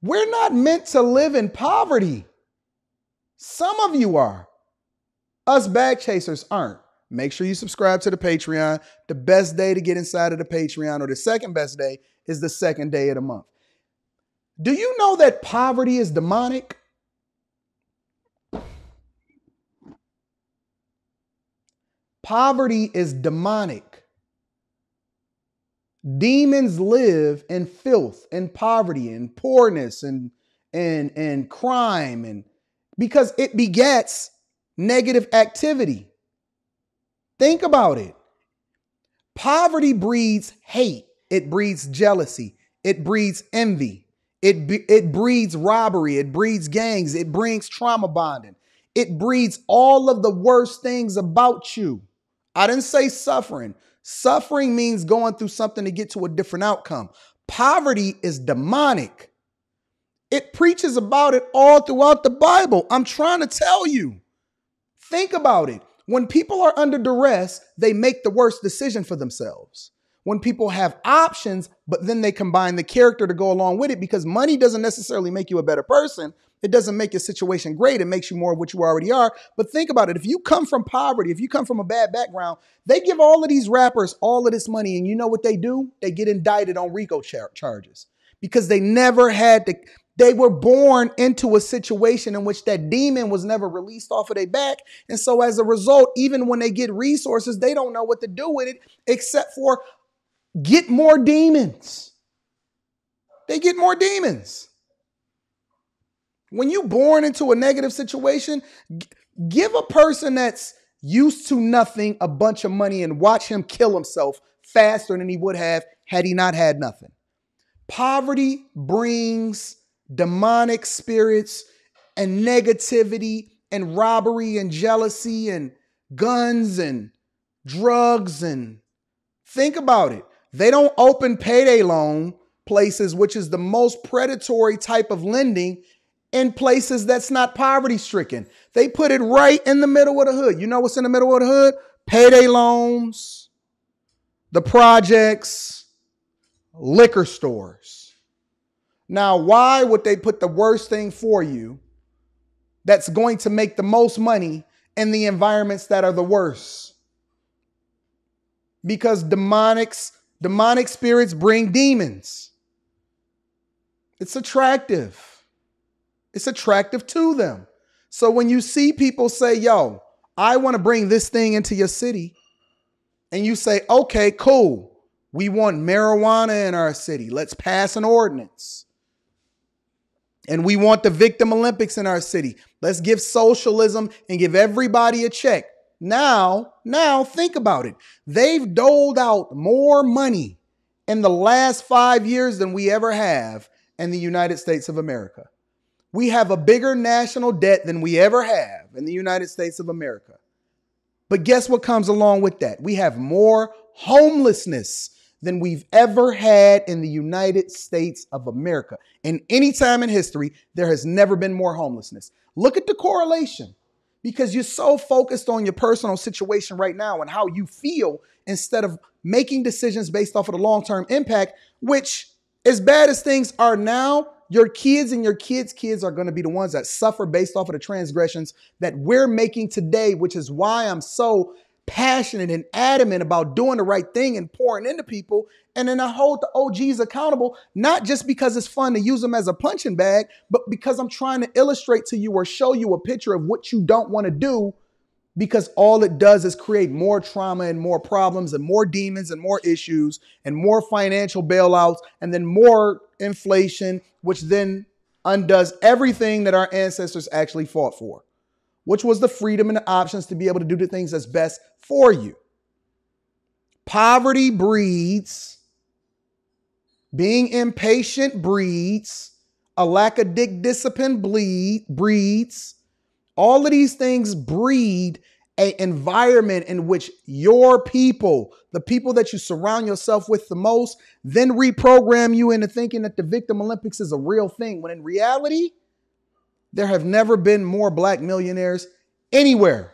We're not meant to live in poverty. Some of you are. Us bag chasers aren't. Make sure you subscribe to the Patreon. The best day to get inside of the Patreon, or the second best day, is the second day of the month. Do you know that poverty is demonic? Poverty is demonic. Demons live in filth and poverty and poorness and crime, and because it begets negative activity. Think about it. Poverty breeds hate. It breeds jealousy. It breeds envy. It breeds robbery. It breeds gangs. It brings trauma bonding. It breeds all of the worst things about you. I didn't say suffering. Suffering means going through something to get to a different outcome. Poverty is demonic. It preaches about it all throughout the Bible. I'm trying to tell you. Think about it. When people are under duress, they make the worst decision for themselves. When people have options, but then they combine the character to go along with it, because money doesn't necessarily make you a better person. It doesn't make your situation great. It makes you more of what you already are. But think about it. If you come from poverty, if you come from a bad background, they give all of these rappers all of this money. And you know what they do? They get indicted on RICO charges because they never had to. They were born into a situation in which that demon was never released off of their back. And so as a result, even when they get resources, they don't know what to do with it except for get more demons. They get more demons. When you're born into a negative situation, give a person that's used to nothing a bunch of money and watch him kill himself faster than he would have had he not had nothing. Poverty brings demonic spirits and negativity and robbery and jealousy and guns and drugs. And think about it. They don't open payday loan places, which is the most predatory type of lending, in places that's not poverty stricken. They put it right in the middle of the hood. You know what's in the middle of the hood? Payday loans, the projects, liquor stores. Now, why would they put the worst thing for you that's going to make the most money in the environments that are the worst? Because demonic spirits bring demons. It's attractive. It's attractive to them. So when you see people say, yo, I want to bring this thing into your city, and you say, okay, cool. We want marijuana in our city. Let's pass an ordinance. And we want the Victim Olympics in our city. Let's give socialism and give everybody a check. Now think about it. They've doled out more money in the last 5 years than we ever have in the United States of America. We have a bigger national debt than we ever have in the United States of America. But guess what comes along with that? We have more homelessness than we've ever had in the United States of America. In any time in history, there has never been more homelessness. Look at the correlation, because you're so focused on your personal situation right now and how you feel instead of making decisions based off of the long-term impact, which, as bad as things are now, your kids and your kids' kids are going to be the ones that suffer based off of the transgressions that we're making today, which is why I'm so passionate and adamant about doing the right thing and pouring into people. And then I hold the OGs accountable, not just because it's fun to use them as a punching bag, but because I'm trying to illustrate to you or show you a picture of what you don't want to do, because all it does is create more trauma and more problems and more demons and more issues and more financial bailouts and then more inflation, which then undoes everything that our ancestors actually fought for, which was the freedom and the options to be able to do the things that's best for you. Poverty breeds, being impatient breeds, a lack of discipline breeds. All of these things breed an environment in which your people, the people that you surround yourself with the most, then reprogram you into thinking that the Victim Olympics is a real thing, when in reality, there have never been more black millionaires anywhere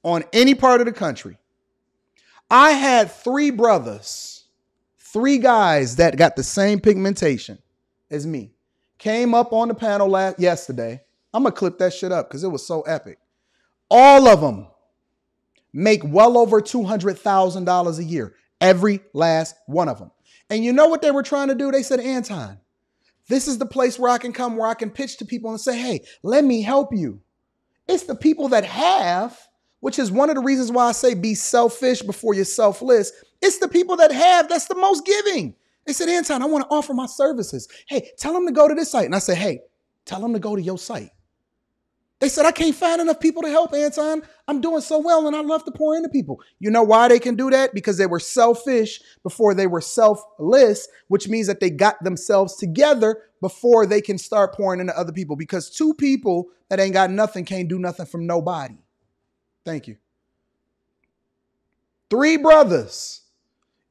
on any part of the country. I had 3 brothers, 3 guys that got the same pigmentation. is me. Came up on the panel yesterday. I'm going to clip that shit up because it was so epic. All of them make well over $200,000 a year. Every last one of them. And you know what they were trying to do? They said, Anton, this is the place where I can come, where I can pitch to people and say, hey, let me help you. It's the people that have, which is one of the reasons why I say be selfish before you're selfless. It's the people that have that's the most giving. They said, Anton, I want to offer my services. Hey, tell them to go to this site. And I said, hey, tell them to go to your site. They said, I can't find enough people to help, Anton. I'm doing so well and I love to pour into people. You know why they can do that? Because they were selfish before they were selfless, which means that they got themselves together before they can start pouring into other people. Because two people that ain't got nothing can't do nothing from nobody. Thank you. Three brothers.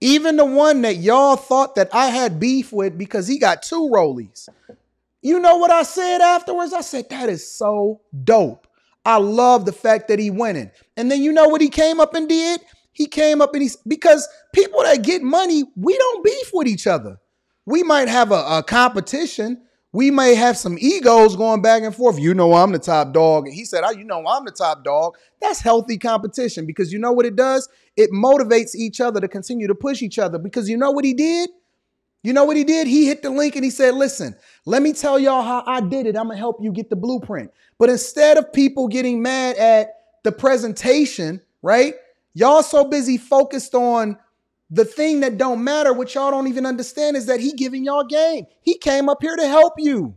Even the one that y'all thought that I had beef with because he got two rollies. You know what I said afterwards? I said, that is so dope. I love the fact that he winning. And then you know what he came up and did? He came up and because people that get money, we don't beef with each other. We might have a competition. We may have some egos going back and forth. You know, I'm the top dog. And he said, you know, I'm the top dog. That's healthy competition because you know what it does? It motivates each other to continue to push each other because you know what he did? You know what he did? He hit the link and he said, listen, let me tell y'all how I did it. I'm going to help you get the blueprint. But instead of people getting mad at the presentation, right? Y'all so busy focused on the thing that don't matter. What y'all don't even understand is that he giving y'all game. He came up here to help you.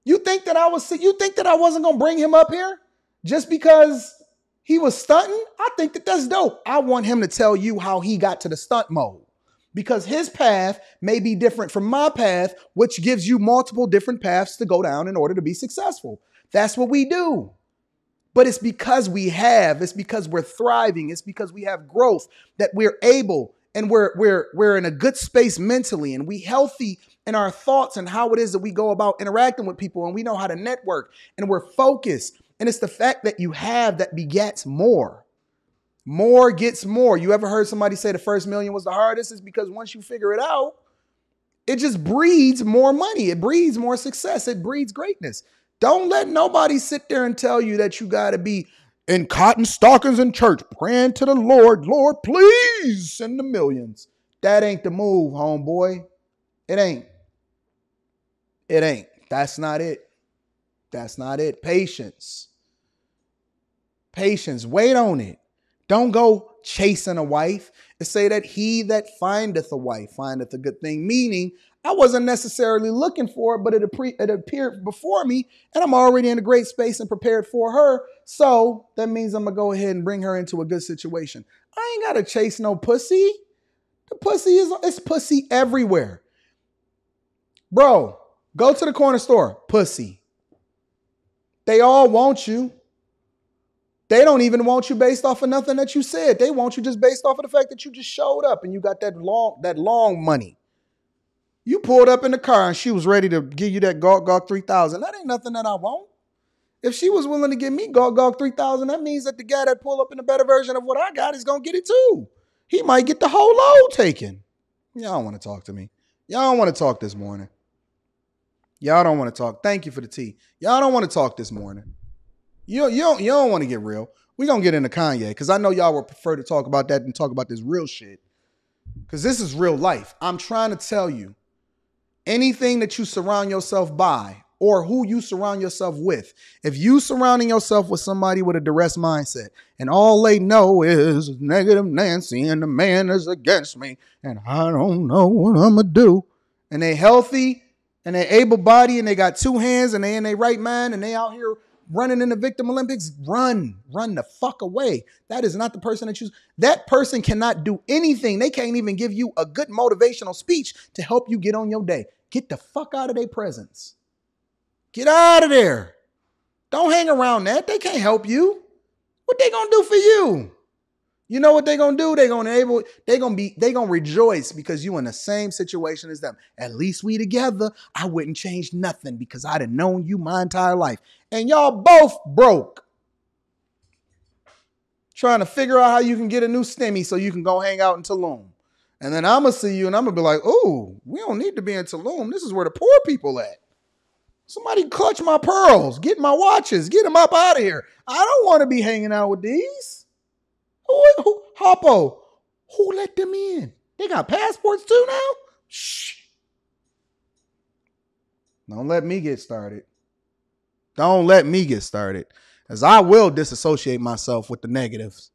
You think that I wasn't going to bring him up here just because he was stunting? I think that that's dope. I want him to tell you how he got to the stunt mode. Because his path may be different from my path, which gives you multiple different paths to go down in order to be successful. That's what we do. But it's because it's because we're thriving. It's because we have growth that we're able and we're in a good space mentally and we healthy in our thoughts and how it is that we go about interacting with people and we know how to network and we're focused. And it's the fact that you have that begets more. More gets more. You ever heard somebody say the first million was the hardest? It's because once you figure it out, it just breeds more money. It breeds more success. It breeds greatness. Don't let nobody sit there and tell you that you got to be in cotton stockings in church praying to the Lord. Lord, please send the millions. That ain't the move, homeboy. It ain't. It ain't. That's not it. That's not it. Patience. Patience. Wait on it. Don't go chasing a wife. It say that he that findeth a wife findeth a good thing. Meaning, I wasn't necessarily looking for it, but it appeared before me, and I'm already in a great space and prepared for her. So that means I'm going to go ahead and bring her into a good situation. I ain't got to chase no pussy. The pussy it's pussy everywhere. Bro, go to the corner store. Pussy. They all want you. They don't even want you based off of nothing that you said. They want you just based off of the fact that you just showed up and you got that long money. You pulled up in the car and she was ready to give you that Gawk 3000. That ain't nothing that I want. If she was willing to give me Gawk 3000, that means that the guy that pulled up in a better version of what I got is going to get it too. He might get the whole load taken. Y'all don't want to talk to me. Y'all don't want to talk this morning. Y'all don't want to talk. Thank you for the tea. Y'all don't want to talk this morning. You don't want to get real. We're going to get into Kanye because I know y'all would prefer to talk about that than talk about this real shit. Because this is real life. I'm trying to tell you, anything that you surround yourself by or who you surround yourself with, if you surrounding yourself with somebody with a duress mindset and all they know is negative Nancy and the man is against me and I don't know what I'm going to do, and they healthy and they able-bodied and they got two hands and they in their right mind and they out here running in the Victim Olympics, run the fuck away. That is not the person that you, that person cannot do anything. They can't even give you a good motivational speech to help you get on your day. Get the fuck out of their presence. Get out of there. Don't hang around that. They can't help you. What they gonna do for you? You know what they gonna do? They gonna rejoice because you in the same situation as them. At least we together. I wouldn't change nothing because I'd have known you my entire life. And y'all both broke. Trying to figure out how you can get a new stimmy so you can go hang out in Tulum. And then I'm going to see you and I'm going to be like, ooh, we don't need to be in Tulum. This is where the poor people at. Somebody clutch my pearls. Get my watches. Get them up out of here. I don't want to be hanging out with these. Hoppo, who let them in? They got passports too now? Shh. Don't let me get started. Don't let me get started. As I will disassociate myself with the negatives.